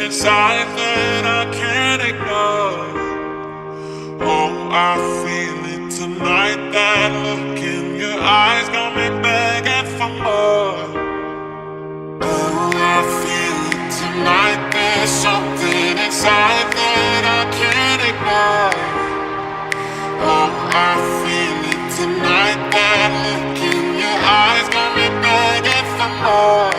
inside that I can't ignore. Oh, I feel it tonight. That look in your eyes got me begging for more. Oh, I feel it tonight. There's something inside that I can't ignore. Oh, I feel it tonight. That look in your eyes got me begging for more.